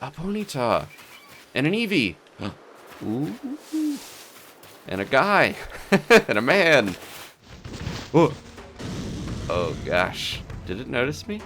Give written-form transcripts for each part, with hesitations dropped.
A Ponyta. And an Eevee. Ooh. And a guy. And a man. Oh. Oh gosh. Did it notice me?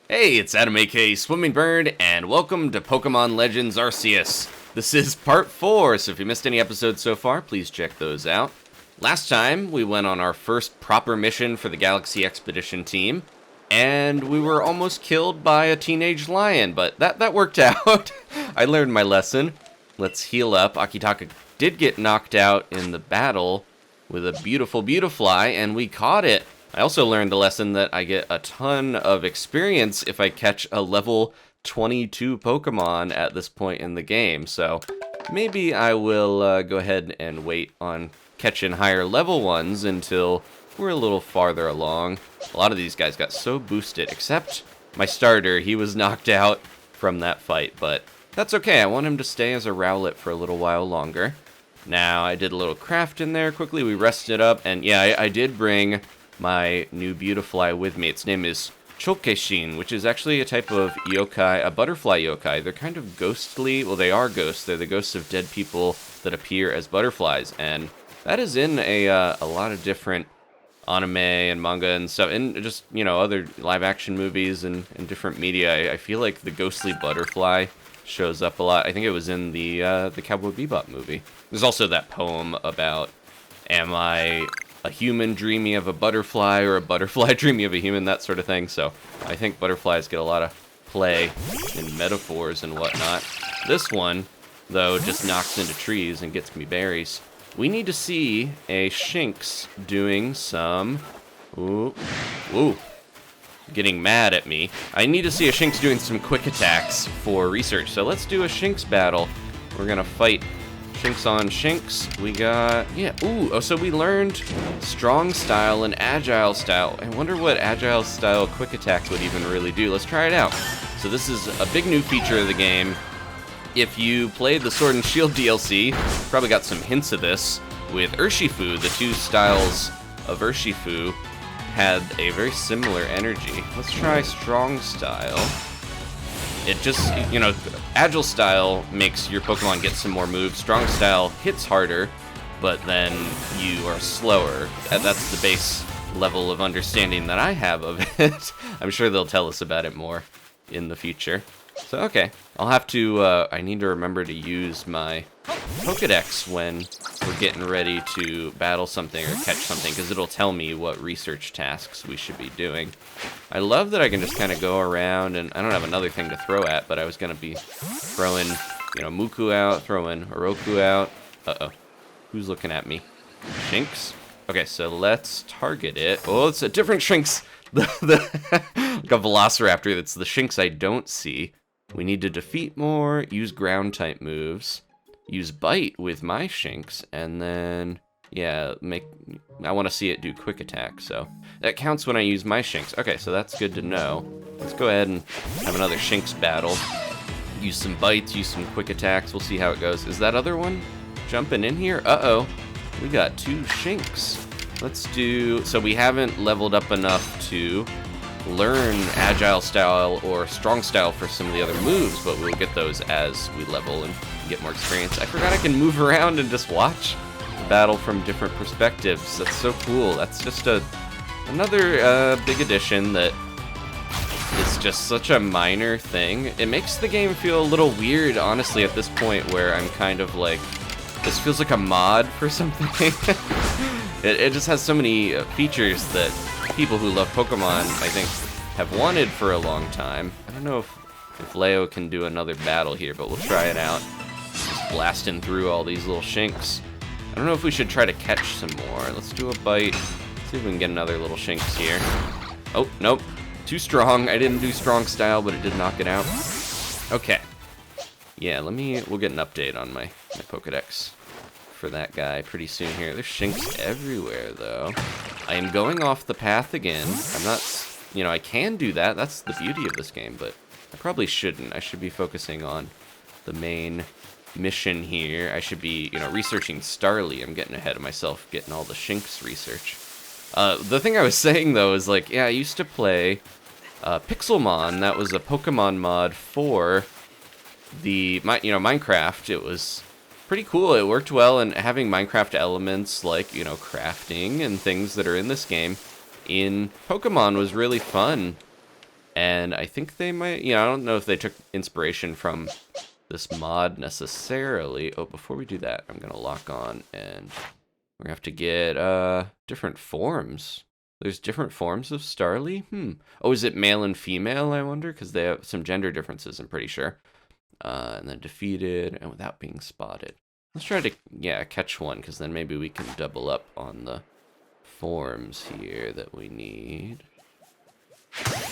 Hey, it's Adam aka Swimming Bird, and welcome to Pokemon Legends Arceus. This is part 4, so if you missed any episodes so far, please check those out. Last time, we went on our first proper mission for the Galaxy Expedition team, and we were almost killed by a teenage lion, but that worked out. I learned my lesson. Let's heal up. Akitaka did get knocked out in the battle with a beautiful Bidoof, and we caught it. I also learned the lesson that I get a ton of experience if I catch a level 22 Pokemon at this point in the game, so maybe I will go ahead and wait on catching higher level ones until we're a little farther along. A lot of these guys got so boosted, except my starter. He was knocked out from that fight, but that's okay. I want him to stay as a Rowlet for a little while longer. Now, I did a little craft in there quickly. We rested up, and yeah, I did bring my new Bidoof with me. Its name is Chokeshin, which is actually a type of yokai, a butterfly yokai. They're kind of ghostly. Well, they are ghosts. They're the ghosts of dead people that appear as butterflies, and that is in a lot of different anime and manga and stuff, and just, you know, other live-action movies and different media. I feel like the ghostly butterfly shows up a lot. I think it was in the Cowboy Bebop movie. There's also that poem about, am I a human dreaming of a butterfly or a butterfly dreaming of a human, that sort of thing. So I think butterflies get a lot of play in metaphors and whatnot. This one, though, just knocks into trees and gets me berries. We need to see a Shinx doing some... Ooh. Getting mad at me. I need to see a Shinx doing some quick attacks for research. So let's do a Shinx battle. We're gonna fight Shinx on Shinx. We got, so we learned strong style and agile style. I wonder what agile style quick attack would even really do. Let's try it out. So this is a big new feature of the game. If you played the Sword and Shield DLC, probably got some hints of this with Urshifu. The two styles of Urshifu had a very similar energy. Let's try strong style. It just, you know, agile style makes your Pokemon get some more moves. Strong style hits harder, but then you are slower. That's the base level of understanding that I have of it. I'm sure they'll tell us about it more in the future. So, okay. I'll have to, I need to remember to use my Pokedex when we're getting ready to battle something or catch something, because it'll tell me what research tasks we should be doing. I love that I can just kind of go around, and I don't have another thing to throw at, but I was going to be throwing, you know, Muku out, throwing Oroku out. Uh-oh. Who's looking at me? Shinx? Okay, so let's target it. Oh, it's a different Shinx. Like a Velociraptor. That's the Shinx I don't see. We need to defeat more, use ground-type moves, use Bite with my Shinx, and then, yeah, I want to see it do quick attack, so that counts when I use my Shinx. Okay, so that's good to know. Let's go ahead and have another Shinx battle. Use some Bites, use some quick attacks, we'll see how it goes. Is that other one jumping in here? Uh-oh, we got two Shinx. Let's do, so we haven't leveled up enough to learn agile style or strong style for some of the other moves, but we'll get those as we level and get more experience. I forgot I can move around and just watch the battle from different perspectives. That's so cool. That's just another big addition that is just such a minor thing. It makes the game feel a little weird, honestly, at this point, where I'm kind of like, this feels like a mod for something. It just has so many features that people who love Pokemon, I think, have wanted for a long time. I don't know if Leo can do another battle here, but we'll try it out. Just blasting through all these little Shinx. I don't know if we should try to catch some more. Let's do a Bite. See if we can get another little Shinx here. Oh, nope. Too strong. I didn't do strong style, but it did knock it out. Okay. Yeah, we'll get an update on my Pokedex for that guy pretty soon here. There's Shinx everywhere, though. I am going off the path again. I'm not, you know, I can do that. That's the beauty of this game, but I probably shouldn't. I should be focusing on the main mission here. I should be, you know, researching Starly. I'm getting ahead of myself, getting all the Shinx research. The thing I was saying, though, is like, yeah, I used to play Pixelmon. That was a Pokemon mod for Minecraft, it was pretty cool. It worked well, and having Minecraft elements like, crafting and things that are in this game in Pokemon was really fun. And I think they might, I don't know if they took inspiration from this mod necessarily. Oh, before we do that, I'm going to lock on, and we're going to have to get different forms. There's different forms of Starly? Oh, is it male and female, I wonder? Because they have some gender differences, I'm pretty sure. And then defeated and without being spotted. Let's try to, catch one, because then maybe we can double up on the forms here that we need.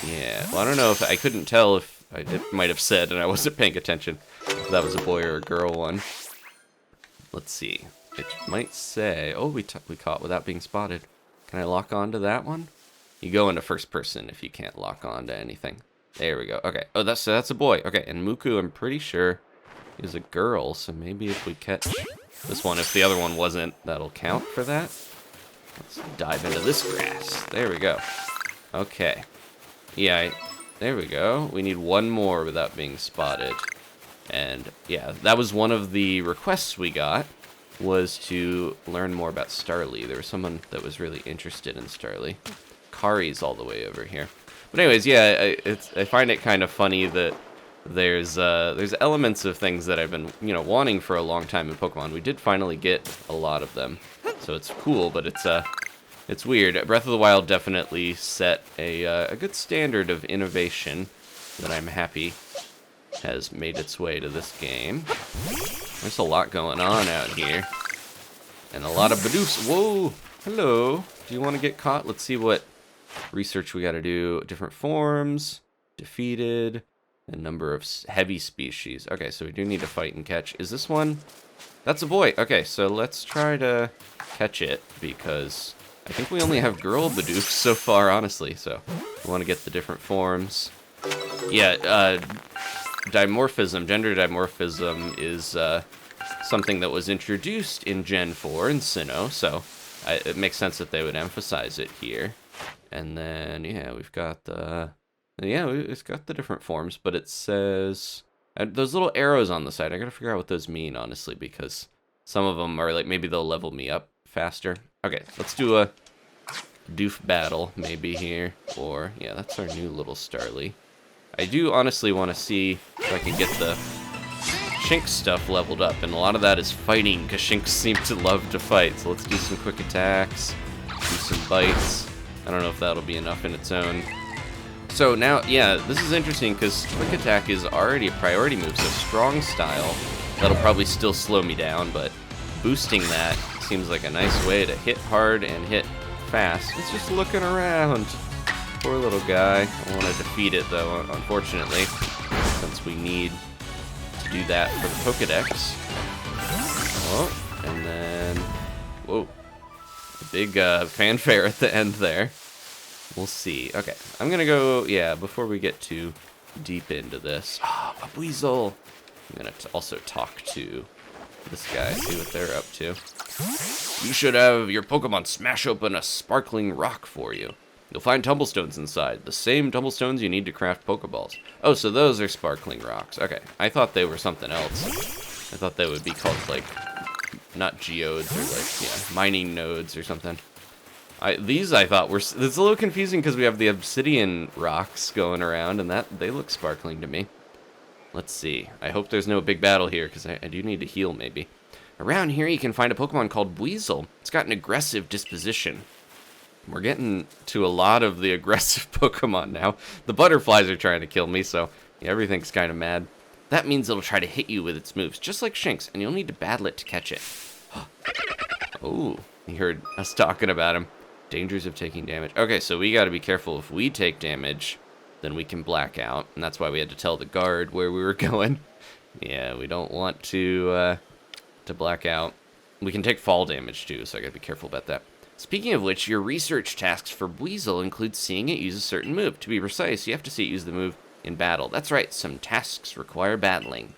Yeah, well, I don't know if I couldn't tell if it might have said, and I wasn't paying attention, if that was a boy or a girl one. Let's see. It might say, oh, we caught without being spotted. Can I lock on to that one? You go into first person if you can't lock on to anything. There we go. Okay. Oh, that's a boy. Okay, and Muku, I'm pretty sure, is a girl, so maybe if we catch this one, if the other one wasn't, that'll count for that. Let's dive into this grass. There we go. Okay. Yeah, there we go. We need one more without being spotted. And yeah, that was one of the requests we got, was to learn more about Starly. There was someone that was really interested in Starly. Kari's all the way over here. But anyways, yeah, I find it kind of funny that there's elements of things that I've been, wanting for a long time in Pokemon. We did finally get a lot of them, so it's cool, but it's weird. Breath of the Wild definitely set a good standard of innovation that I'm happy has made its way to this game. There's a lot going on out here. And a lot of Bidoofs. Whoa! Hello! Do you want to get caught? Let's see what research we got to do. Different forms, defeated, a number of heavy species. Okay, so we do need to fight and catch. Is this one? That's a boy. Okay, so let's try to catch it, because I think we only have girl Bidoof so far, honestly. So we want to get the different forms. Yeah, dimorphism, gender dimorphism is something that was introduced in Gen 4 in Sinnoh, so it makes sense that they would emphasize it here. And then, yeah, we've got the... Yeah, it's got the different forms, but it says... those little arrows on the side, I gotta figure out what those mean, honestly, because some of them are like, maybe they'll level me up faster. Okay, let's do a doof battle, maybe, here. Or, yeah, that's our new little Starly. I do honestly want to see if I can get the Shinx stuff leveled up, and a lot of that is fighting, because Shinx seem to love to fight. So let's do some quick attacks, do some bites. I don't know if that'll be enough in its own. So now, yeah, this is interesting, because quick attack is already a priority move, so strong style, that'll probably still slow me down, but boosting that seems like a nice way to hit hard and hit fast. It's just looking around. Poor little guy. I want to defeat it, though, unfortunately, since we need to do that for the Pokedex. Oh, and then... Whoa. A big fanfare at the end there. We'll see. Okay, I'm going to go... Yeah, before we get too deep into this... Oh, a weasel! I'm going to also talk to this guy, see what they're up to. You should have your Pokemon smash open a sparkling rock for you. You'll find tumblestones inside, the same tumblestones you need to craft Pokeballs. Oh, so those are sparkling rocks. Okay, I thought they were something else. I thought they would be called, like, not geodes, or, like, yeah, mining nodes or something. These I thought were... It's a little confusing because we have the obsidian rocks going around, and they look sparkling to me. Let's see. I hope there's no big battle here, because I do need to heal, maybe. Around here you can find a Pokemon called Weasel. It's got an aggressive disposition. We're getting to a lot of the aggressive Pokemon now. The butterflies are trying to kill me, so yeah, everything's kind of mad. That means it'll try to hit you with its moves, just like Shinx, and you'll need to battle it to catch it. Oh, he heard us talking about him. Dangers of taking damage. Okay, so we got to be careful. If we take damage, then we can black out, and that's why we had to tell the guard where we were going. Yeah, we don't want to black out. We can take fall damage, too, so I got to be careful about that. Speaking of which, your research tasks for Weasel include seeing it use a certain move. To be precise, you have to see it use the move in battle. That's right, some tasks require battling.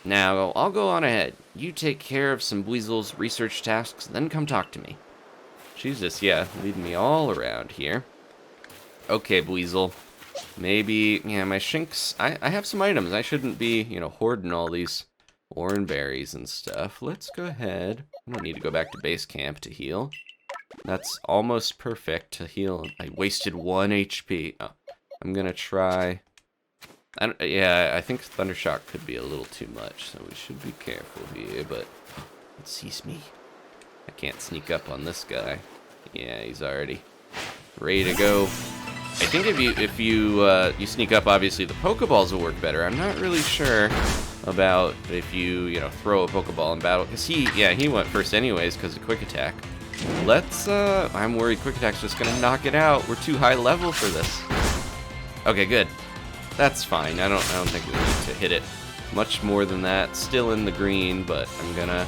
Now, I'll go on ahead. You take care of some Weasel's research tasks, then come talk to me. She's just, yeah, leading me all around here. Okay, Weasel. maybe, yeah, my Shinx, I have some items. I shouldn't be, you know, hoarding all these orange berries and stuff. Let's go ahead. I don't need to go back to base camp to heal. That's almost perfect to heal. I wasted 1 HP. Oh, I'm gonna try. Yeah, I think Thundershock could be a little too much, so we should be careful here, but it sees me. I can't sneak up on this guy. Yeah, he's already ready to go. I think if you sneak up, obviously the Pokeballs will work better. I'm not really sure about if you know, throw a Pokeball in battle, because he went first anyways because of Quick Attack. I'm worried Quick Attack's just gonna knock it out. We're too high level for this. Okay, good. That's fine. I don't think we need to hit it much more than that. Still in the green, but I'm gonna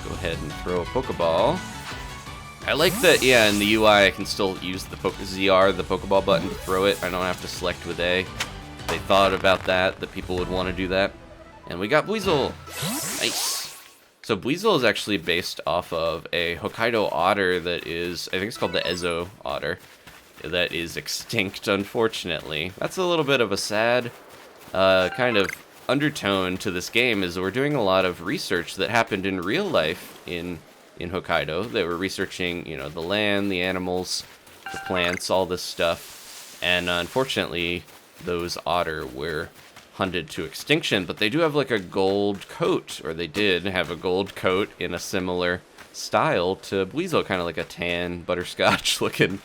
go ahead and throw a Pokeball. I like that, yeah, in the UI I can still use the ZR, the Pokeball button, to throw it. I don't have to select with A. They thought about that people would want to do that. And we got Buizel. Nice. So Buizel is actually based off of a Hokkaido otter that is, I think it's called the Ezo otter, that is extinct, unfortunately. That's a little bit of a sad kind of undertone to this game, is we're doing a lot of research that happened in real life in Hokkaido. They were researching, you know, the land, the animals, the plants, all this stuff. And unfortunately, those otter were hunted to extinction, but they do have like a gold coat, or they did have a gold coat in a similar style to Buizel, kind of like a tan butterscotch looking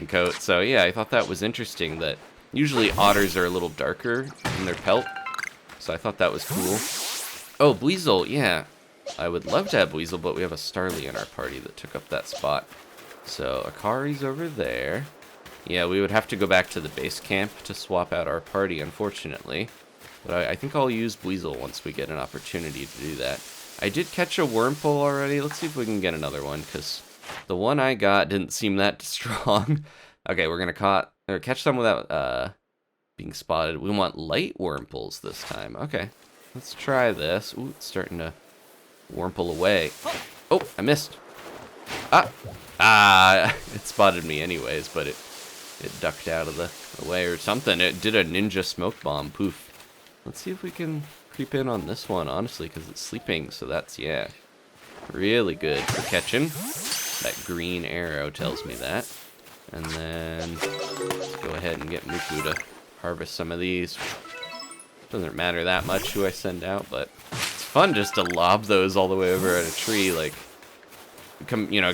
coat. So yeah, I thought that was interesting that usually otters are a little darker in their pelt. So I thought that was cool. Oh, Buizel, yeah. I would love to have Buizel, but we have a Starly in our party that took up that spot. So Akari's over there. Yeah, we would have to go back to the base camp to swap out our party, unfortunately. But I think I'll use Buizel once we get an opportunity to do that. I did catch a Wurmple already. Let's see if we can get another one, because the one I got didn't seem that strong. Okay, we're going to catch them without being spotted. We want light Wurmples this time. Okay, let's try this. Ooh, it's starting to Wurmple away. Oh, I missed. It spotted me anyways, but it ducked out of the way or something. It did a ninja smoke bomb. Poof. Let's see if we can creep in on this one, honestly, because it's sleeping. So that's, yeah, really good for catching. That green arrow tells me that. And then let's go ahead and get Muku to harvest some of these. Doesn't matter that much who I send out, but it's fun just to lob those all the way over at a tree. Like, you know,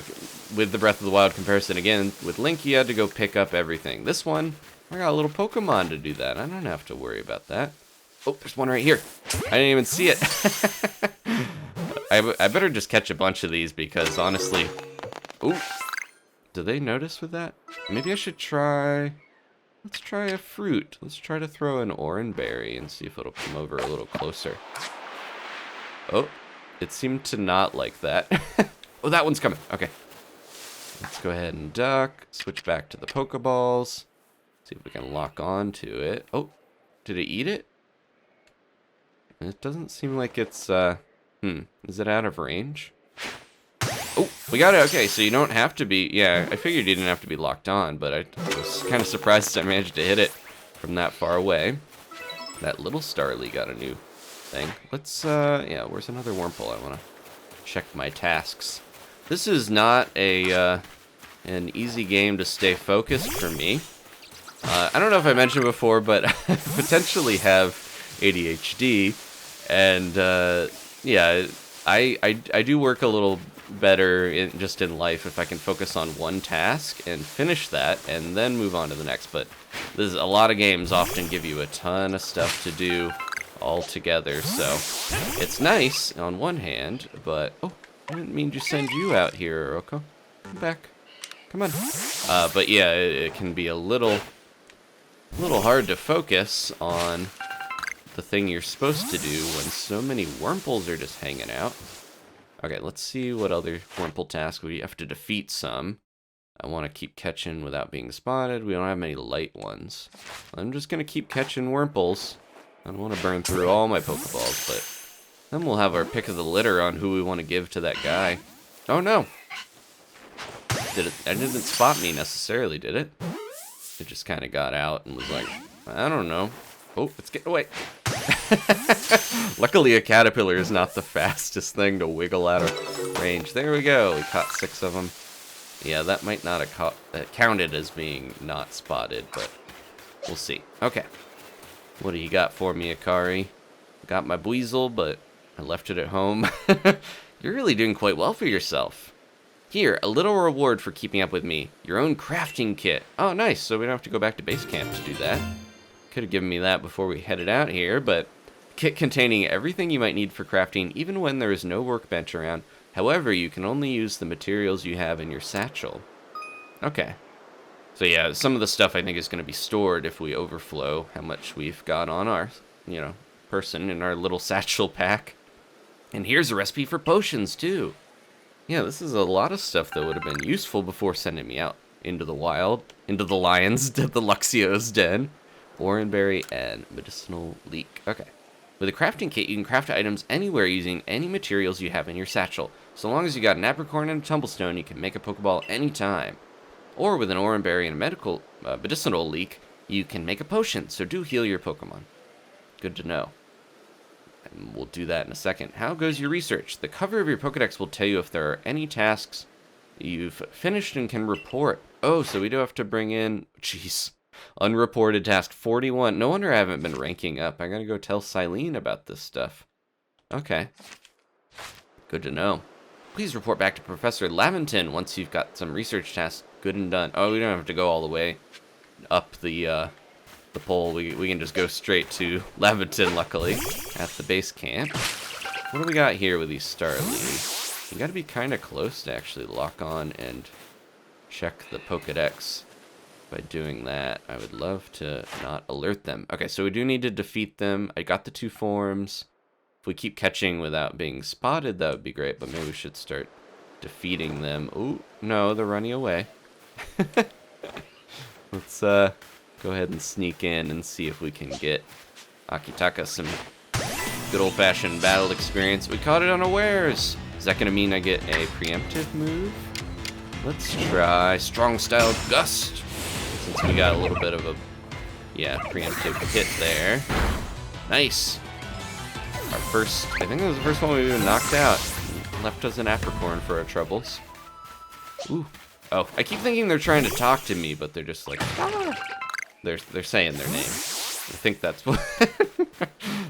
with the Breath of the Wild comparison again, with Link, you had to go pick up everything. This one, I got a little Pokemon to do that. I don't have to worry about that. Oh, there's one right here. I didn't even see it. I better just catch a bunch of these because, honestly... Ooh. Do they notice with that? Maybe I should try... Let's try a fruit. Let's try to throw an orange berry and see if it'll come over a little closer. Oh, it seemed to not like that. Oh, that one's coming. Okay. Let's go ahead and duck. Switch back to the Pokeballs. See if we can lock on to it. Oh, did it eat it? It doesn't seem like it's, is it out of range? Oh, we got it. Okay, so you don't have to be, yeah, I figured you didn't have to be locked on, but I was kind of surprised I managed to hit it from that far away. That little Starly got a new thing. Let's, yeah, where's another Wurmple? I want to check my tasks. This is not an easy game to stay focused for me. I don't know if I mentioned before, but I potentially have ADHD, and yeah, I do work a little better just in life if I can focus on one task and finish that and then move on to the next. But there's a lot of games often give you a ton of stuff to do all together, so it's nice on one hand, but oh, I didn't mean to send you out here, Oroko. Come back. Come on. But yeah, it can be a little hard to focus on the thing you're supposed to do when so many Wurmples are just hanging out. Okay, let's see what other Wurmple tasks we have to defeat some. I want to keep catching without being spotted. We don't have many light ones. I'm just going to keep catching Wurmples. I don't want to burn through all my Pokeballs, but then we'll have our pick of the litter on who we want to give to that guy. Oh no! It didn't spot me necessarily, did it? It just kind of got out and was like, I don't know. Oh, it's getting away. Luckily, a caterpillar is not the fastest thing to wiggle out of range. There we go. We caught 6 of them. Yeah, that might not have counted as being not spotted, but we'll see. Okay. What do you got for me, Akari? Got my Buizel, but I left it at home. You're really doing quite well for yourself. Here, a little reward for keeping up with me. Your own crafting kit. Oh, nice. So we don't have to go back to base camp to do that. Could have given me that before we headed out here, but kit containing everything you might need for crafting, even when there is no workbench around. However, you can only use the materials you have in your satchel. Okay. So yeah, some of the stuff I think is going to be stored if we overflow how much we've got on our, person in our little satchel pack. And here's a recipe for potions, too. Yeah, this is a lot of stuff that would have been useful before sending me out into the wild, into the lions, the Luxio's den. Oranberry and medicinal leek. Okay. With a crafting kit, you can craft items anywhere using any materials you have in your satchel. So long as you got an apricorn and a tumblestone, you can make a Pokeball anytime. Or with an Oranberry and a medicinal leek, you can make a potion. So do heal your Pokemon. Good to know. And we'll do that in a second. How goes your research? The cover of your Pokedex will tell you if there are any tasks you've finished and can report. Oh, so we do have to bring in... Jeez. Unreported task 41. No wonder I haven't been ranking up. I gotta go tell Silene about this stuff. Okay. Good to know. Please report back to Professor Laventon once you've got some research tasks good and done. Oh, we don't have to go all the way up the pole. We can just go straight to Laventon, luckily, at the base camp. What do we got here with these Starlies? You gotta be kind of close to actually lock on and check the Pokedex. By doing that, I would love to not alert them. Okay, so we do need to defeat them. I got the 2 forms. If we keep catching without being spotted, that would be great, but maybe we should start defeating them. Ooh, no, they're running away. Let's go ahead and sneak in and see if we can get Akitaka some good old-fashioned battle experience. We caught it unawares. Is that going to mean I get a preemptive move? Let's try Strong Style Gust. Since we got a little bit of a, preemptive hit there. Nice. Our first, I think it was the first one we even knocked out. Left us an apricorn for our troubles. Ooh. Oh, I keep thinking they're trying to talk to me, but they're just like, ah. They're saying their name. I think that's what,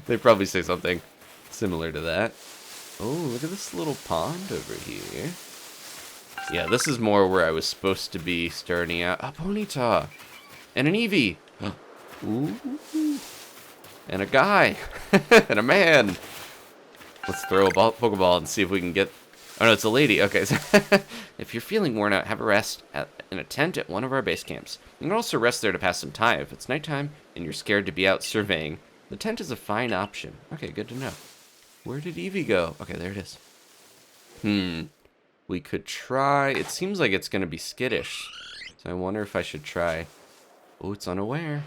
they probably say something similar to that. Oh, look at this little pond over here. Yeah, this is more where I was supposed to be starting out. A Ponyta! And an Eevee! Ooh. And a guy! And a man! Let's throw a Pokeball and see if we can get... Oh no, it's a lady. Okay. So if you're feeling worn out, have a rest in a tent at one of our base camps. You can also rest there to pass some time. If it's nighttime and you're scared to be out surveying, the tent is a fine option. Okay, good to know. Where did Eevee go? Okay, there it is. We could try... It seems like it's going to be skittish. So I wonder if I should try... Oh, it's unaware.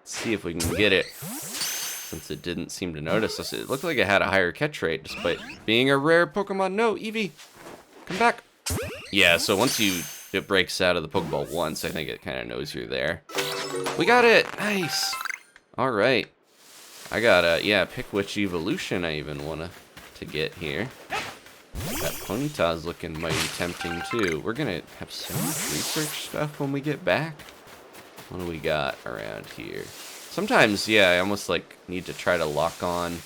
Let's see if we can get it. Since it didn't seem to notice us. It looked like it had a higher catch rate despite being a rare Pokemon. No, Eevee! Come back! Yeah, so once it breaks out of the Pokeball once, I think it kind of knows you're there. We got it! Nice! Alright. I got a... pick which evolution I even want to get here. That Ponyta's looking mighty tempting, too. We're gonna have so much research stuff when we get back. What do we got around here? Sometimes, I almost, need to try to lock on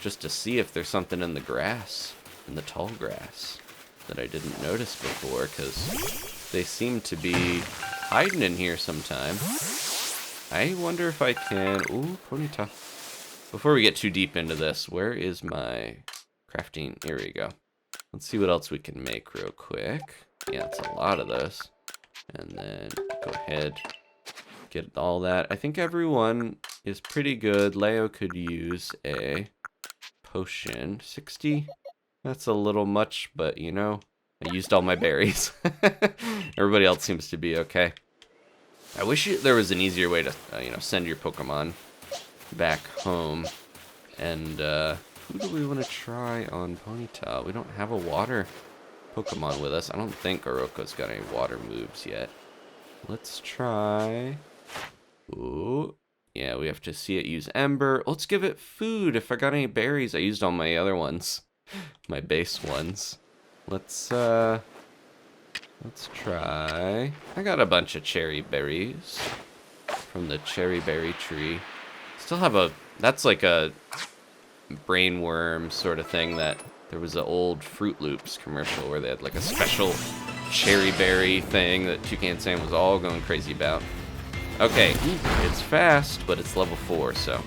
just to see if there's something in the grass, in the tall grass, that I didn't notice before, because they seem to be hiding in here sometime. I wonder if I can... Ooh, Ponyta. Before we get too deep into this, where is my crafting? Here we go. Let's see what else we can make real quick. Yeah, it's a lot of those. And then go ahead, get all that. I think everyone is pretty good. Leo could use a potion. 60? That's a little much, but I used all my berries. Everybody else seems to be okay. I wish there was an easier way to, send your Pokemon back home. And, who do we want to try on Ponyta? We don't have a water Pokemon with us. I don't think Oroko's got any water moves yet. Let's try Ooh. Yeah, we have to see it use Ember. Let's give it food. If I got any berries, I used all my other ones. My base ones. Let's try. I got a bunch of cherry berries from the cherry berry tree. Still have a, that's like a brainworm sort of thing that there was an old Fruit Loops commercial where they had like a special cherry berry thing that Toucan Sam was all going crazy about. Okay, it's fast, but it's level 4, so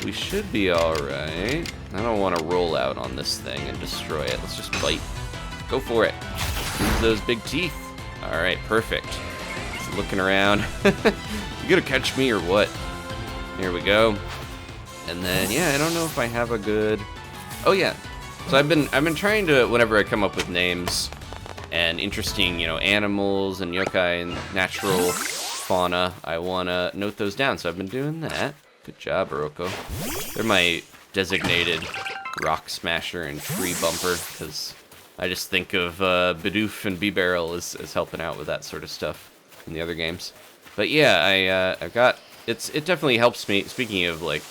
we should be alright. I don't want to roll out on this thing and destroy it. Let's just bite. Go for it. Use those big teeth. Alright, perfect. It's looking around. You gonna catch me or what? Here we go. And then, yeah, I don't know if I have a good... Oh, yeah. So I've been trying to, whenever I come up with names and interesting, animals and yokai and natural fauna, I want to note those down. So I've been doing that. Good job, Oroko. They're my designated rock smasher and tree bumper, because I just think of Bidoof and B-Barrel as helping out with that sort of stuff in the other games. But yeah, I've got... It definitely helps me, speaking of, like,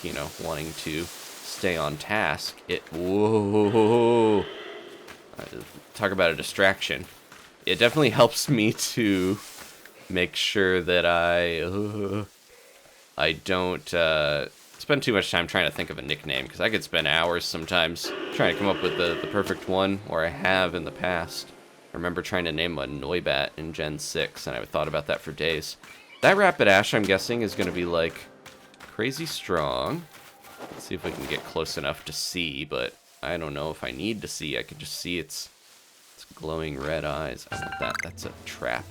wanting to stay on task. Whoa. Talk about a distraction. It definitely helps me to make sure that I don't spend too much time trying to think of a nickname, because I could spend hours sometimes trying to come up with the perfect one, or I have in the past. I remember trying to name a Noibat in Gen 6, and I thought about that for days. That Rapidash, I'm guessing, is going to be, like, crazy strong. Let's see if we can get close enough to see, but I don't know if I need to see. I can just see its glowing red eyes. I want that. That's a trap.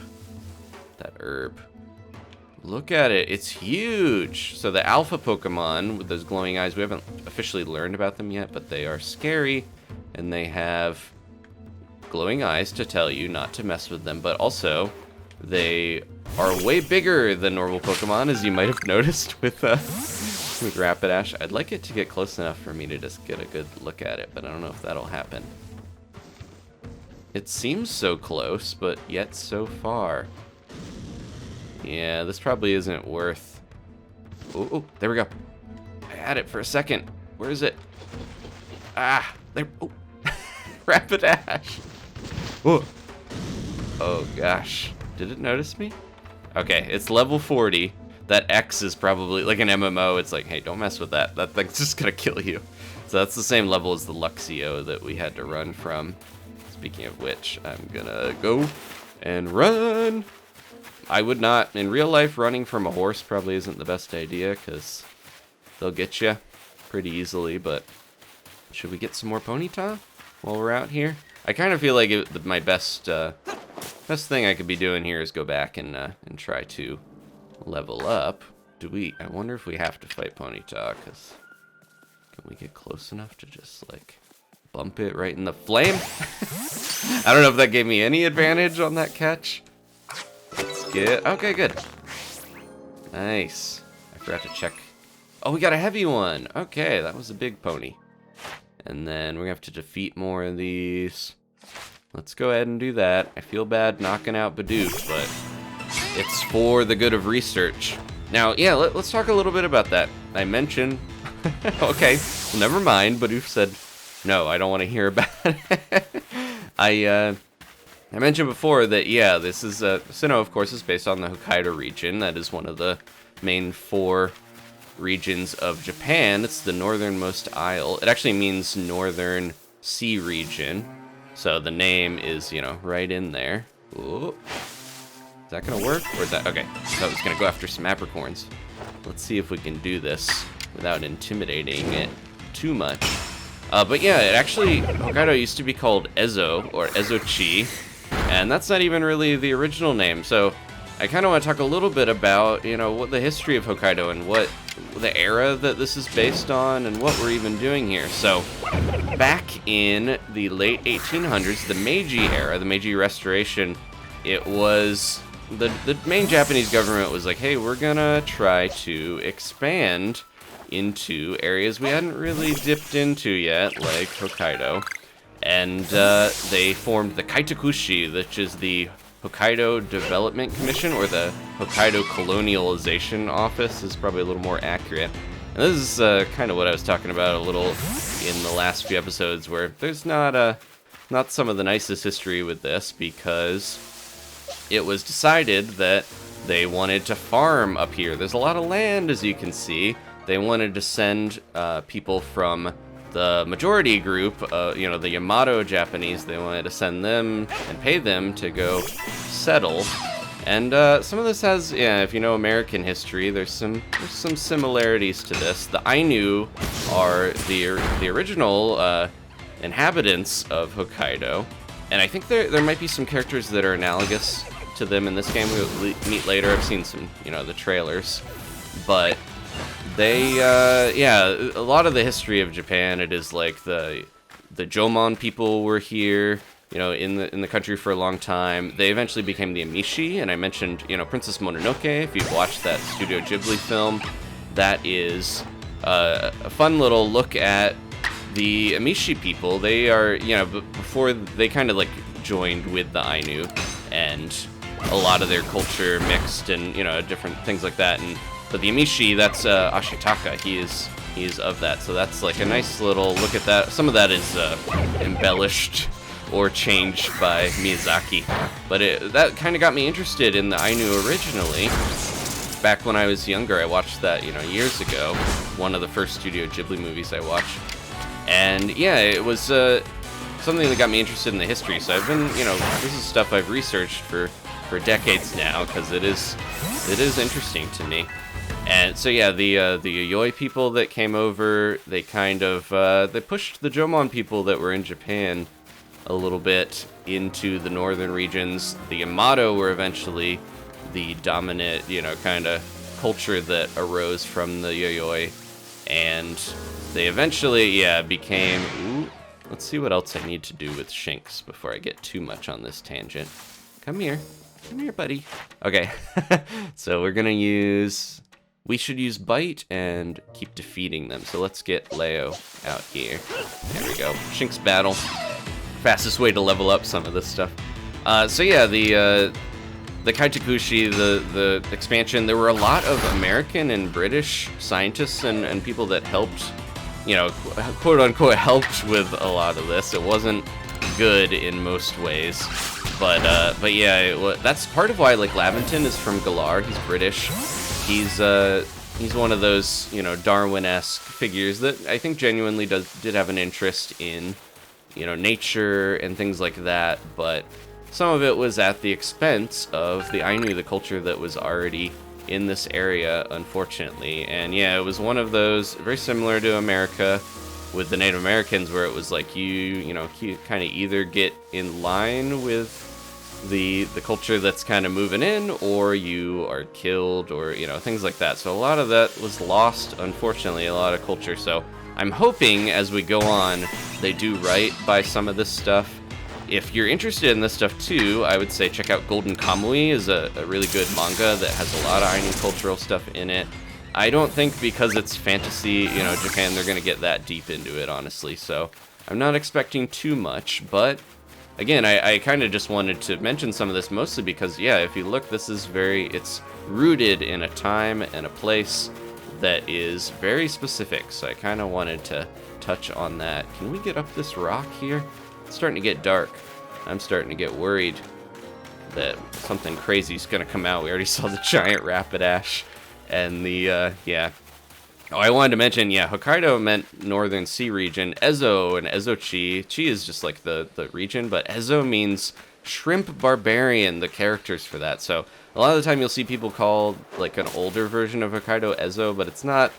That herb. Look at it. It's huge. So the alpha Pokemon with those glowing eyes, we haven't officially learned about them yet, but they are scary, and they have glowing eyes to tell you not to mess with them, but also they are way bigger than normal Pokemon, as you might have noticed with Rapidash. I'd like it to get close enough for me to just get a good look at it, but I don't know if that'll happen. It seems so close, but yet so far. Yeah, this probably isn't worth... Oh, there we go. I had it for a second. Where is it? Ah, there... Oh, Rapidash. Oh, gosh. Did it notice me? Okay, it's level 40. That X is probably, like an MMO, it's like, hey, don't mess with that. That thing's just gonna kill you. So that's the same level as the Luxio that we had to run from. Speaking of which, I'm gonna go and run. I would not, in real life, running from a horse probably isn't the best idea, because they'll get you pretty easily, but should we get some more Ponyta while we're out here? I kind of feel like my best thing I could be doing here is go back and try to level up. I wonder if we have to fight Ponyta, because can we get close enough to just, like, bump it right in the flame? I don't know if that gave me any advantage on that catch. Let's get... Okay, good. Nice. I forgot to check. Oh, we got a heavy one. Okay, that was a big pony. And then we're going to have to defeat more of these. Let's go ahead and do that. I feel bad knocking out Bidoof, but it's for the good of research. Now, yeah, let's talk a little bit about that. I mentioned... Okay, well, never mind. Bidoof said, no, I don't want to hear about it. I mentioned before that, yeah, this is... Sinnoh, of course, is based on the Hokkaido region. That is one of the main 4 regions of Japan. It's the northernmost isle. It actually means northern sea region. So the name is, right in there. Ooh. Is that going to work? Or is that... Okay, so it's going to go after some apricorns. Let's see if we can do this without intimidating it too much. But yeah, it actually... Hokkaido used to be called Ezo, or Ezochi. And that's not even really the original name. So I kind of want to talk a little bit about, what the history of Hokkaido and what the era that this is based on and what we're even doing here. So back in the late 1800s, the Meiji era, the Meiji Restoration, it was... The main Japanese government was like, hey, we're gonna try to expand into areas we hadn't really dipped into yet, like Hokkaido. And they formed the Kaitakushi, which is the Hokkaido Development Commission, or the Hokkaido Colonialization Office is probably a little more accurate. And this is kind of what I was talking about a little in the last few episodes, where there's not some of the nicest history with this, because it was decided that they wanted to farm up here. There's a lot of land, as you can see. They wanted to send people from the majority group, the Yamato Japanese, they wanted to send them and pay them to go settle. And some of this has, if you know American history, there's some similarities to this. The Ainu are the original inhabitants of Hokkaido, and I think there might be some characters that are analogous to them in this game we'll meet later. I've seen some, the trailers, but they, a lot of the history of Japan, it is like the Jomon people were here, in the country for a long time. They eventually became the Emishi, and I mentioned, Princess Mononoke. If you've watched that Studio Ghibli film, that is a fun little look at the Emishi people. They are, before they kind of like joined with the Ainu, and a lot of their culture mixed and, different things like that. But the Emishi, that's Ashitaka. He is of that. So that's like a nice little look at that. Some of that is embellished or changed by Miyazaki. But that kind of got me interested in the Ainu originally. Back when I was younger, I watched that, years ago. One of the first Studio Ghibli movies I watched. And yeah, it was something that got me interested in the history. So I've been, this is stuff I've researched for decades now, because it is interesting to me. And so yeah, the Yayoi people that came over, they kind of they pushed the Jomon people that were in Japan a little bit into the northern regions. The Yamato were eventually the dominant, kind of culture that arose from the Yayoi, and they eventually, became. Ooh, let's see what else I need to do with Shinx before I get too much on this tangent. Come here, buddy. Okay, so we're gonna use. We should use Bite and keep defeating them. So let's get Leo out here. There we go. Shinx battle. Fastest way to level up some of this stuff. So yeah, the Kaitakushi, the expansion, there were a lot of American and British scientists and people that helped, quote unquote, helped with a lot of this. It wasn't good in most ways. But yeah, that's part of why, like, Laventon is from Galar. He's British. He's one of those, Darwin-esque figures that I think genuinely did have an interest in, nature and things like that, but some of it was at the expense of the Ainu, the culture that was already in this area, unfortunately. And yeah, it was one of those, very similar to America with the Native Americans, where it was like you kind of either get in line with the culture that's kind of moving in, or you are killed, or things like that. So a lot of that was lost, unfortunately, a lot of culture. So I'm hoping as we go on they do right by some of this stuff. If you're interested in this stuff too, I would say check out Golden Kamui. Is a really good manga that has a lot of Ainu cultural stuff in it. I don't think because it's fantasy, Japan, they're gonna get that deep into it, honestly. So I'm not expecting too much, but again, I kind of just wanted to mention some of this mostly because, yeah, if you look, this is it's rooted in a time and a place that is very specific. So I kind of wanted to touch on that. Can we get up this rock here? It's starting to get dark. I'm starting to get worried that something crazy is going to come out. We already saw the giant Rapidash and the, yeah. Oh, I wanted to mention, yeah, Hokkaido meant Northern Sea region. Ezo and Ezochi. Chi is just like the region, but Ezo means shrimp barbarian, the characters for that. So a lot of the time you'll see people call like an older version of Hokkaido Ezo, but that's not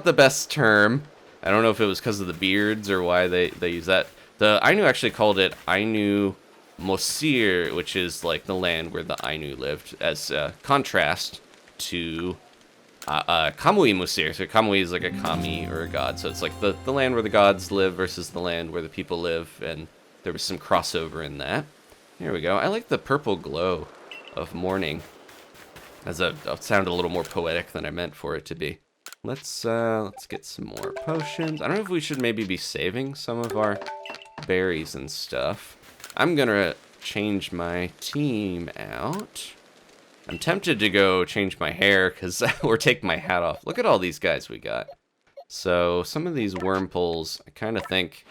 the best term. I don't know if it was because of the beards or why they use that. The Ainu actually called it Ainu Mosir, which is like the land where the Ainu lived, as contrast to Kamui Musir. So Kamui is like a kami or a god. So it's like the land where the gods live versus the land where the people live. And there was some crossover in that. Here we go. I like the purple glow of morning. It sounded a little more poetic than I meant for it to be. Let's get some more potions. I don't know if we should maybe be saving some of our berries and stuff. I'm gonna change my team out. I'm tempted to go change my hair or take my hat off. Look at all these guys we got. So some of these Wurmples, I kind of think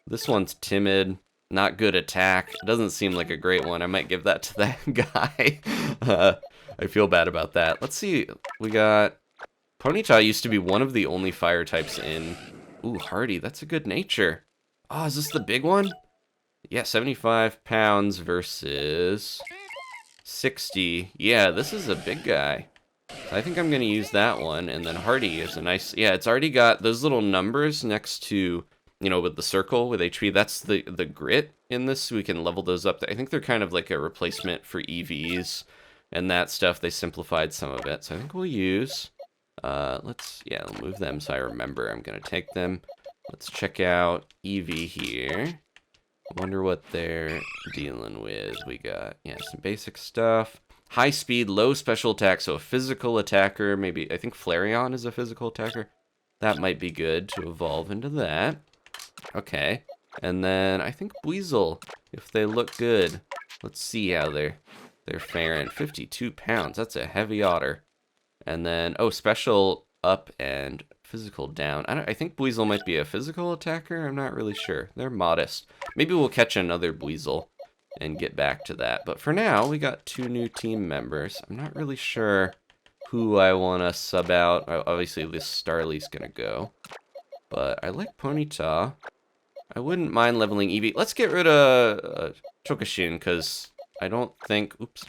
this one's timid, not good attack. It doesn't seem like a great one. I might give that to that guy. I feel bad about that. Let's see. We got Ponyta used to be one of the only fire types in. Ooh, Hardy. That's a good nature. Oh, is this the big one? Yeah, 75 pounds versus 60. Yeah, this is a big guy. I think I'm going to use that one. And then Hardy is a nice... Yeah, it's already got those little numbers next to, you know, with the circle with HP. That's the grit in this. So we can level those up. I think they're kind of like a replacement for EVs and that stuff. They simplified some of it. So I think we'll use... I'll move them so I remember. I'm going to take them. Let's check out Eevee here. Wonder what they're dealing with. We got, yeah, some basic stuff. High speed, low special attack, so a physical attacker. Maybe, I think Flareon is a physical attacker. That might be good to evolve into that. Okay. And then I think Weasel, if they look good. Let's see how they're faring. 52 pounds. That's a heavy otter. And then, oh, special up and physical down. I think Weasel might be a physical attacker. I'm not really sure. They're modest. Maybe we'll catch another Weasel and get back to that. But for now, we got 2 new team members. I'm not really sure who I want to sub out. Obviously, this Starly's going to go. But I like Ponyta. I wouldn't mind leveling Eevee. Let's get rid of Chokoshin, because I don't think... Oops.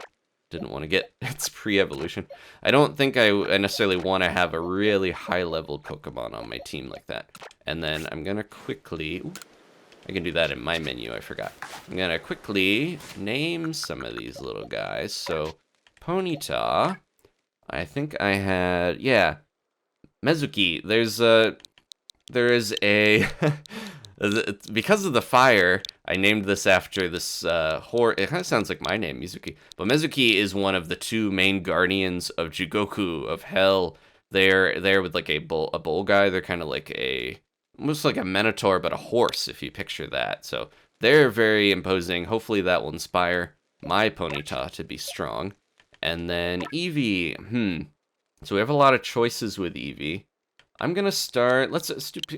Didn't want to get its pre-evolution. I don't think I necessarily want to have a really high-level Pokemon on my team like that. And then I'm going to quickly... I can do that in my menu, I forgot. I'm going to quickly name some of these little guys. So, Ponyta. I think I had... Yeah. Mezuki. There is a... Because of the fire, I named this after this it kind of sounds like my name, Mizuki. But Mezuki is one of the 2 main guardians of Jugoku, of Hell. They're there with like a bull guy. They're kind of like almost like a minotaur, but a horse, if you picture that. So they're very imposing. Hopefully that will inspire my Ponyta to be strong. And then Eevee. So we have a lot of choices with Eevee. I'm gonna start,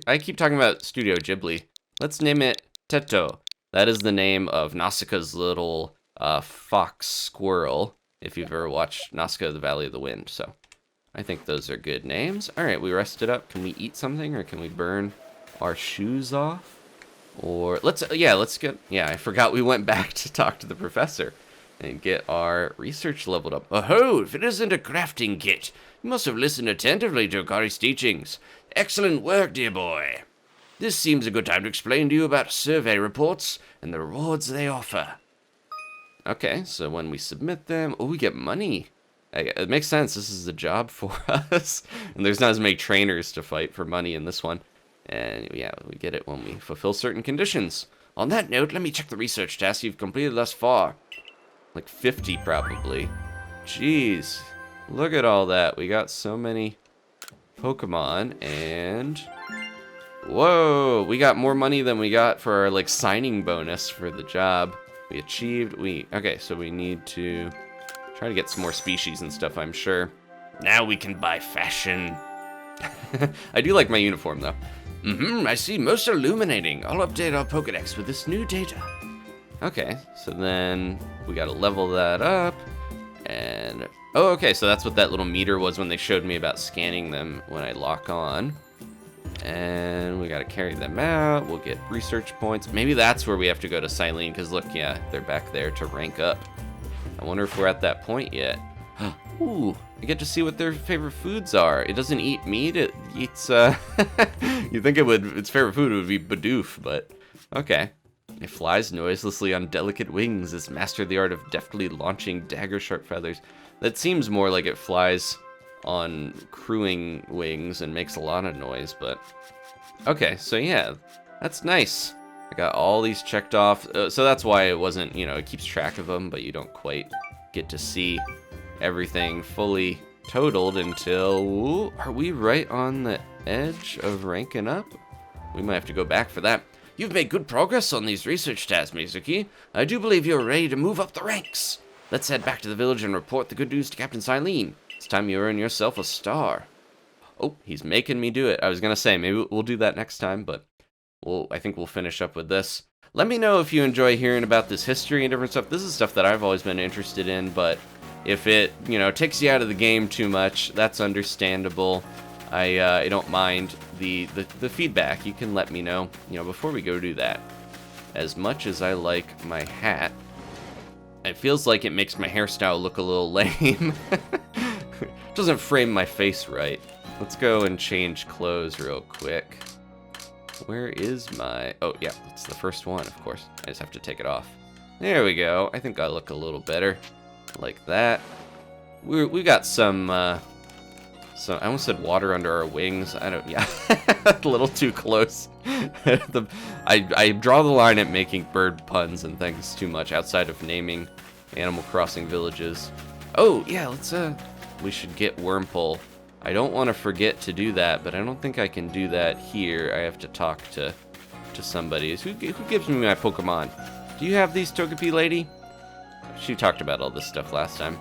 I keep talking about Studio Ghibli. Let's name it Teto. That is the name of Nausicaa's little fox squirrel, if you've ever watched Nausicaa, the Valley of the Wind. So I think those are good names. All right, we rested up. Can we eat something, or can we burn our shoes off? Or I forgot we went back to talk to the professor and get our research leveled up. Oh, if it isn't a crafting kit. You must have listened attentively to Okari's teachings. Excellent work, dear boy. This seems a good time to explain to you about survey reports and the rewards they offer. Okay, so when we submit them, we get money. It makes sense. This is a job for us. And there's not as many trainers to fight for money in this one. And yeah, we get it when we fulfill certain conditions. On that note, let me check the research tasks you've completed thus far. Like 50 probably. Jeez. Look at all that. We got so many Pokemon, and... Whoa! We got more money than we got for our, like, signing bonus for the job. We achieved... Okay, so we need to try to get some more species and stuff, I'm sure. Now we can buy fashion. I do like my uniform, though. I see. Most illuminating. I'll update our Pokedex with this new data. Okay, so then we gotta level that up, and... Oh, okay, so that's what that little meter was when they showed me about scanning them when I lock on. And we gotta carry them out. We'll get research points. Maybe that's where we have to go to Silene, because look, yeah, they're back there to rank up. I wonder if we're at that point yet. Ooh, I get to see what their favorite foods are. It doesn't eat meat, it eats, you'd think its favorite food would be Bidoof, but okay. It flies noiselessly on delicate wings. It's mastered the art of deftly launching dagger-sharp feathers. That seems more like it flies on crewing wings and makes a lot of noise, but... Okay, so yeah, that's nice. I got all these checked off. So that's why it wasn't, it keeps track of them, but you don't quite get to see everything fully totaled until... Ooh, are we right on the edge of ranking up? We might have to go back for that. You've made good progress on these research tasks, Mizuki. I do believe you're ready to move up the ranks. Let's head back to the village and report the good news to Captain Silene. It's time you earn yourself a star. Oh, he's making me do it. I was going to say, maybe we'll do that next time, but I think we'll finish up with this. Let me know if you enjoy hearing about this history and different stuff. This is stuff that I've always been interested in, but if it, takes you out of the game too much, that's understandable. I don't mind the feedback. You can let me know, before we go do that. As much as I like my hat, it feels like it makes my hairstyle look a little lame. Doesn't frame my face right. Let's go and change clothes real quick. Where is my... Oh, yeah, that's the first one, of course. I just have to take it off. There we go. I think I look a little better. Like that. We got some... So I almost said water under our wings. Yeah, a little too close. I draw the line at making bird puns and things too much outside of naming Animal Crossing villages. Oh, yeah, we should get Wurmple. I don't want to forget to do that, but I don't think I can do that here. I have to talk to somebody. Who gives me my Pokemon? Do you have these, Togepi lady? She talked about all this stuff last time.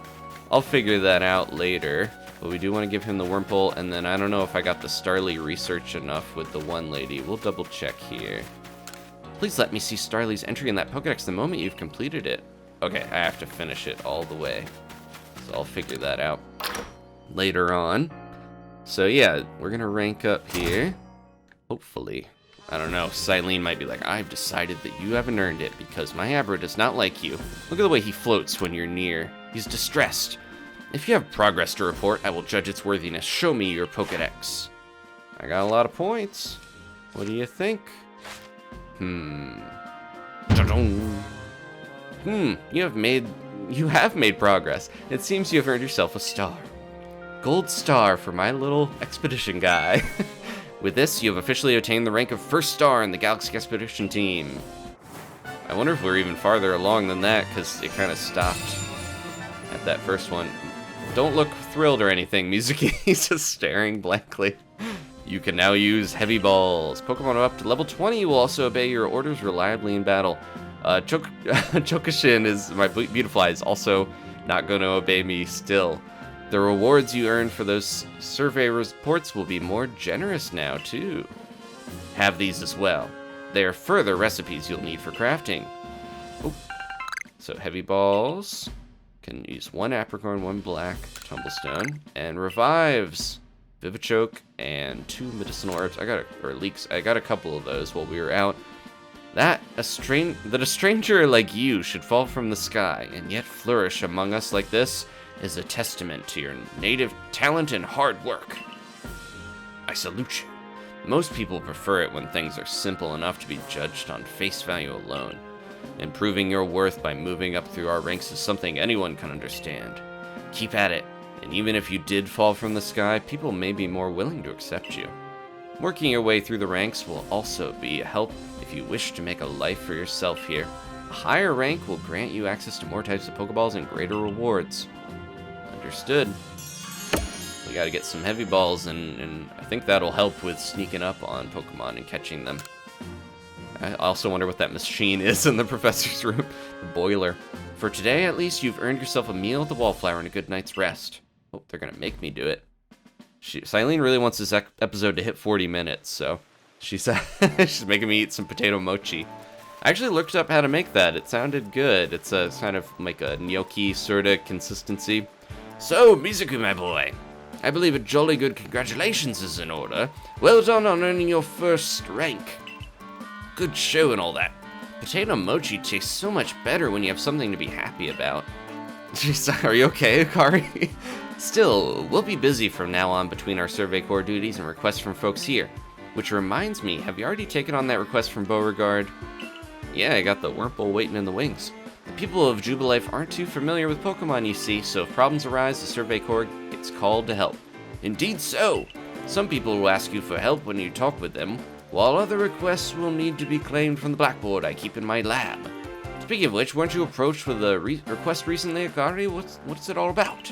I'll figure that out later. But we do want to give him the Wurmple, and then I don't know if I got the Starly research enough with the one lady. We'll double check here. Please let me see Starly's entry in that Pokedex the moment you've completed it. Okay, I have to finish it all the way. So I'll figure that out later on. So yeah, we're gonna rank up here. Hopefully. I don't know, Silene might be like, I've decided that you haven't earned it because my Abra does not like you. Look at the way he floats when you're near. He's distressed. If you have progress to report, I will judge its worthiness. Show me your Pokedex. I got a lot of points. What do you think? You have made progress. It seems you have earned yourself a star. Gold star for my little expedition guy. With this, you have officially attained the rank of first star in the Galaxy Expedition team. I wonder if we're even farther along than that, because it kind of stopped at that first one. Don't look thrilled or anything, Mizuki. He's just staring blankly. You can now use heavy balls. Pokemon up to level 20 will also obey your orders reliably in battle. Chokoshin is my beautiful eyes, also not going to obey me still. The rewards you earn for those survey reports will be more generous now, too. Have these as well. They are further recipes you'll need for crafting. Oh. So heavy balls. Can use one apricorn, one black tumblestone, and revives Vivichoke and 2 medicinal herbs. Leeks. I got a couple of those while we were out. That a stranger like you should fall from the sky and yet flourish among us like this is a testament to your native talent and hard work. I salute you. Most people prefer it when things are simple enough to be judged on face value alone. Improving your worth by moving up through our ranks is something anyone can understand. Keep at it, and even if you did fall from the sky, people may be more willing to accept you. Working your way through the ranks will also be a help if you wish to make a life for yourself here. A higher rank will grant you access to more types of Pokeballs and greater rewards. Understood. We gotta get some heavy balls, and I think that'll help with sneaking up on Pokemon and catching them. I also wonder what that machine is in the professor's room. The boiler. For today, at least, you've earned yourself a meal at the Wallflower and a good night's rest. Oh, they're gonna make me do it. Silene really wants this episode to hit 40 minutes, so she's making me eat some potato mochi. I actually looked up how to make that. It sounded good. It's a kind of like a gnocchi sort of consistency. So, Mizuki, my boy, I believe a jolly good congratulations is in order. Well done on earning your first rank. Good show and all that. Potato mochi tastes so much better when you have something to be happy about. Jeez, are you okay, Akari? Still, we'll be busy from now on between our Survey Corps duties and requests from folks here. Which reminds me, have you already taken on that request from Beauregard? Yeah, I got the Wurmple waiting in the wings. The people of Jubilife aren't too familiar with Pokemon, you see, so if problems arise, the Survey Corps gets called to help. Indeed so! Some people will ask you for help when you talk with them, while other requests will need to be claimed from the blackboard I keep in my lab. Speaking of which, weren't you approached with a request recently, Akari? What's it all about?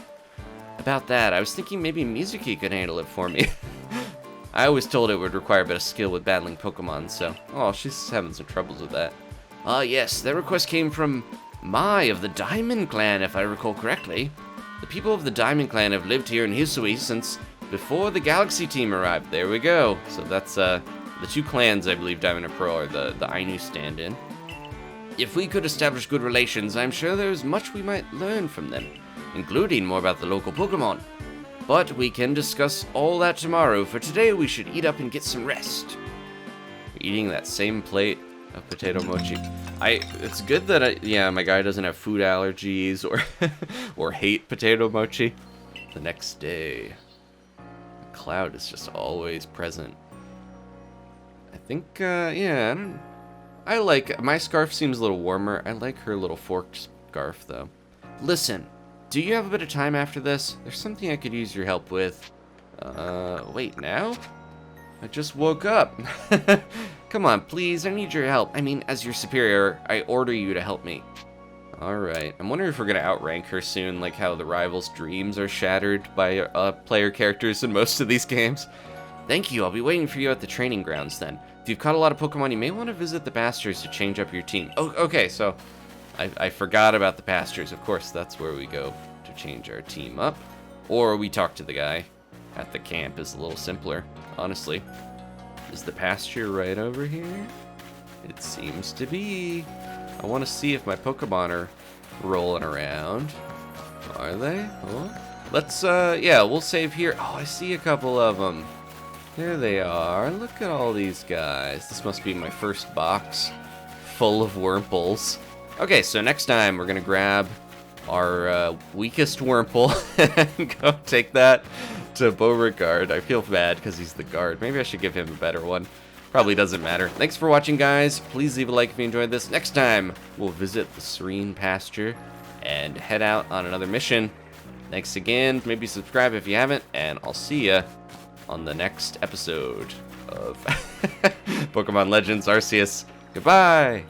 About that, I was thinking maybe Mizuki could handle it for me. I always told it would require a bit of skill with battling Pokemon, so... Oh, she's having some troubles with that. Ah, yes, that request came from Mai of the Diamond Clan, if I recall correctly. The people of the Diamond Clan have lived here in Hisui since before the Galaxy team arrived. There we go. So that's, the two clans, I believe, Diamond and Pearl, are the Ainu stand-in. If we could establish good relations, I'm sure there's much we might learn from them, including more about the local Pokemon. But we can discuss all that tomorrow. For today, we should eat up and get some rest. We're eating that same plate of potato mochi. It's good that my guy doesn't have food allergies or or hate potato mochi. The next day, the cloud is just always present. I think, I like, my scarf seems a little warmer. I like her little forked scarf, though. Listen, do you have a bit of time after this? There's something I could use your help with. Wait, now? I just woke up. Come on, please, I need your help. I mean, as your superior, I order you to help me. Alright, I'm wondering if we're gonna outrank her soon, like how the rivals' dreams are shattered by player characters in most of these games. Thank you, I'll be waiting for you at the training grounds then. If you've caught a lot of Pokemon, you may want to visit the pastures to change up your team. Oh, okay, so I forgot about the pastures. Of course, that's where we go to change our team up. Or we talk to the guy at the camp is a little simpler, honestly. Is the pasture right over here? It seems to be. I want to see if my Pokemon are rolling around. Are they? Oh. Let's, we'll save here. Oh, I see a couple of them. There they are. Look at all these guys. This must be my first box full of Wurmples. Okay, so next time we're going to grab our weakest Wurmple and go take that to Beauregard. I feel bad because he's the guard. Maybe I should give him a better one. Probably doesn't matter. Thanks for watching, guys. Please leave a like if you enjoyed this. Next time, we'll visit the serene pasture and head out on another mission. Thanks again. Maybe subscribe if you haven't, and I'll see ya on the next episode of Pokemon Legends Arceus. Goodbye!